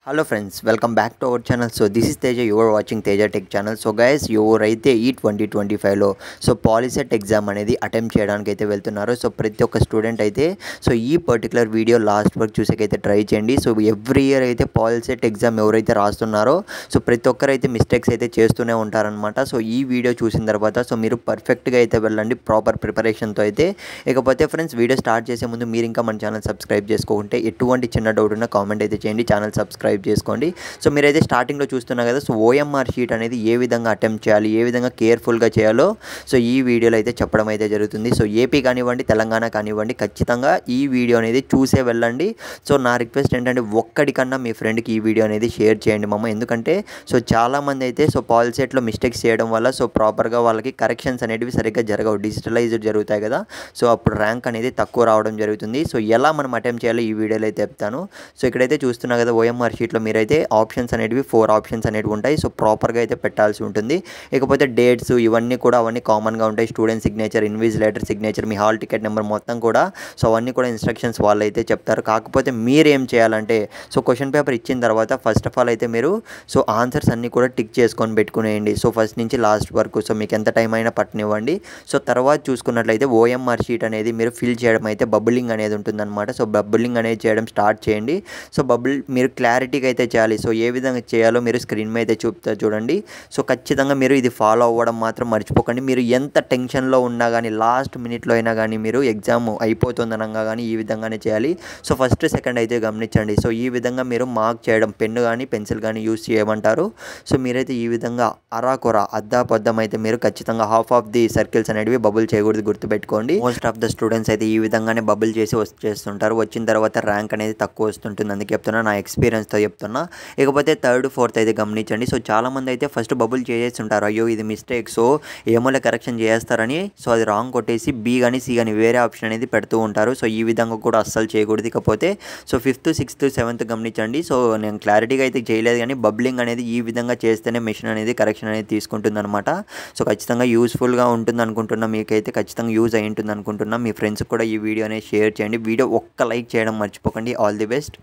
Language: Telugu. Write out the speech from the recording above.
Hello friends, welcome back to our channel. So this is Teja, you are watching Teja Tech channel. So guys, ఎవరైతే ఈ 2025లో సో పాలిసెట్ ఎగ్జామ్ అనేది అటెంప్ట్ చేయడానికి అయితే వెళ్తున్నారో సో ప్రతి ఒక్క స్టూడెంట్ అయితే సో ఈ పర్టికులర్ వీడియో లాస్ట్ వరకు చూసేకైతే ట్రై చేయండి. సో ఎవ్రీ ఇయర్ అయితే పాలిసెట్ ఎగ్జామ్ ఎవరైతే రాస్తున్నారో సో ప్రతి ఒక్కరైతే మిస్టేక్స్ అయితే చేస్తూనే ఉంటారనమాట. సో ఈ వీడియో చూసిన తర్వాత సో మీరు పర్ఫెక్ట్గా అయితే వెళ్ళండి ప్రాపర్ ప్రిపరేషన్తో అయితే. ఇకపోతే ఫ్రెండ్స్, వీడియో స్టార్ట్ చేసే ముందు మీరు ఇంకా మన ఛానల్ సబ్స్క్రైబ్ చేసుకోకుంటే ఎటువంటి చిన్న డౌట్ ఉన్నా కామెంట్ అయితే చేయండి, ఛానల్ సబ్స్క్రైబ్ చేసుకోండి. సో మీరైతే స్టార్టింగ్లో చూస్తున్నారు కదా, సో ఓఎంఆర్ షీట్ అనేది ఏ విధంగా అటెంప్ట్ చేయాలి, ఏ విధంగా కేర్ఫుల్గా చేయాలో సో ఈ వీడియోలో అయితే చెప్పడం అయితే జరుగుతుంది. సో ఏపీ కానివ్వండి, తెలంగాణ కానివ్వండి, ఖచ్చితంగా ఈ వీడియో అనేది చూసే వెళ్ళండి. సో నా రిక్వెస్ట్ ఏంటంటే ఒక్కడికన్నా మీ ఫ్రెండ్కి ఈ వీడియో అనేది షేర్ చేయండి మామ. ఎందుకంటే సో చాలామంది అయితే సో పాలిసెట్లో మిస్టేక్స్ చేయడం వల్ల సో ప్రాపర్గా వాళ్ళకి కరెక్షన్స్ అనేటివి సరిగ్గా జరగవు, డిజిటలైజ్డ్ జరుగుతాయి కదా. సో అప్పుడు ర్యాంక్ అనేది తక్కువ రావడం జరుగుతుంది. సో ఎలా మనం అటెంప్ట్ చేయాలో ఈ వీడియోలో అయితే చెప్తాను. సో ఇక్కడైతే చూస్తున్నా కదా, ఓఎంఆర్ షీట్లో మీరైతే ఆప్షన్స్ అనేటివి 4 ఆప్షన్స్ అనేవి ఉంటాయి. సో ప్రాపర్గా అయితే పెట్టాల్సి ఉంటుంది. ఇకపోతే డేట్స్ ఇవన్నీ కూడా అవన్నీ కామన్గా ఉంటాయి. స్టూడెంట్ సిగ్నేచర్, ఇన్విజిలేటర్ సిగ్నేచర్, మీ హాల్ టికెట్ నెంబర్ మొత్తం కూడా సో అవన్నీ కూడా ఇన్స్ట్రక్షన్స్ వాళ్ళు అయితే చెప్తారు. కాకపోతే మీరు ఏం చేయాలంటే సో క్వశ్చన్ పేపర్ ఇచ్చిన తర్వాత ఫస్ట్ ఆఫ్ ఆల్ అయితే మీరు సో ఆన్సర్స్ అన్నీ కూడా టిక్ చేసుకొని పెట్టుకునేయండి. సో ఫస్ట్ నుంచి లాస్ట్ వరకు సో మీకు ఎంత టైం అయినా పట్టనివ్వండి. సో తర్వాత చూసుకున్నట్లయితే ఓఎంఆర్ షీట్ అనేది మీరు ఫిల్ చేయడం అయితే బబులింగ్ అనేది ఉంటుందన్నమాట. సో బబులింగ్ అనేది చేయడం స్టార్ట్ చేయండి. సో మీరు క్లారిటీగా అయితే చేయాలి. సో ఏ విధంగా చేయాలో మీరు స్క్రీన్ మీద అయితే చూపుతారు చూడండి. సో ఖచ్చితంగా మీరు ఇది ఫాలో అవ్వడం మాత్రం మర్చిపోకండి. మీరు ఎంత టెన్షన్లో ఉన్నా కానీ లాస్ట్ మినిట్లో అయినా కానీ మీరు ఎగ్జామ్ అయిపోతుందనగా కానీ ఈ విధంగానే చేయాలి. సో ఫస్ట్ సెకండ్ అయితే గమనించండి. సో ఈ విధంగా మీరు మార్క్ చేయడం, పెన్ను కానీ పెన్సిల్ కానీ యూస్ చేయమంటారు. సో మీరైతే ఈ విధంగా అరాకొర అద్దాపద్దం అయితే మీరు ఖచ్చితంగా హాఫ్ ఆఫ్ ది సర్కిల్స్ అనేవి బబుల్ చేయకూడదు, గుర్తుపెట్టుకోండి. మోస్ట్ ఆఫ్ ద స్టూడెంట్స్ అయితే ఈ విధంగానే బబుల్ చేసి వచ్చేస్తుంటారు. వచ్చిన తర్వాత ర్యాంక్ అనేది తక్కువ వస్తుంటుంది. అందుకే చెప్తున్నా, నా ఎక్స్పీరియన్స్తో చెప్తున్నా. ఇకపోతే థర్డ్ ఫోర్త్ అయితే గమనించండి. సో చాలామంది అయితే ఫస్ట్ బబుల్ చేసేసి ఉంటారు, అయ్యో ఇది మిస్టేక్, సో ఏమోలే కరెక్షన్ చేస్తారని సో అది రాంగ్ కొట్టేసి బి కానీ సి కానీ వేరే ఆప్షన్ అనేది పెడుతూ ఉంటారు. సో ఈ విధంగా కూడా అస్సలు చేయకూడదు. ఇకపోతే సో 5th 6th 7th గమనించండి. సో నేను క్లారిటీగా అయితే చేయలేదు కానీ బబ్లింగ్ అనేది ఈ విధంగా చేస్తేనే మెషిన్ అనేది కరెక్షన్ అనేది తీసుకుంటుంది అనమాట. సో ఖచ్చితంగా యూస్ఫుల్గా ఉంటుంది అనుకుంటున్నా, మీకైతే ఖచ్చితంగా యూజ్ అయి ఉంటుంది అనుకుంటున్నా. మీ ఫ్రెండ్స్కి కూడా ఈ వీడియో అనేది షేర్ చేయండి. వీడియో ఒక్క లైక్ చేయడం మర్చిపోకండి. All the best.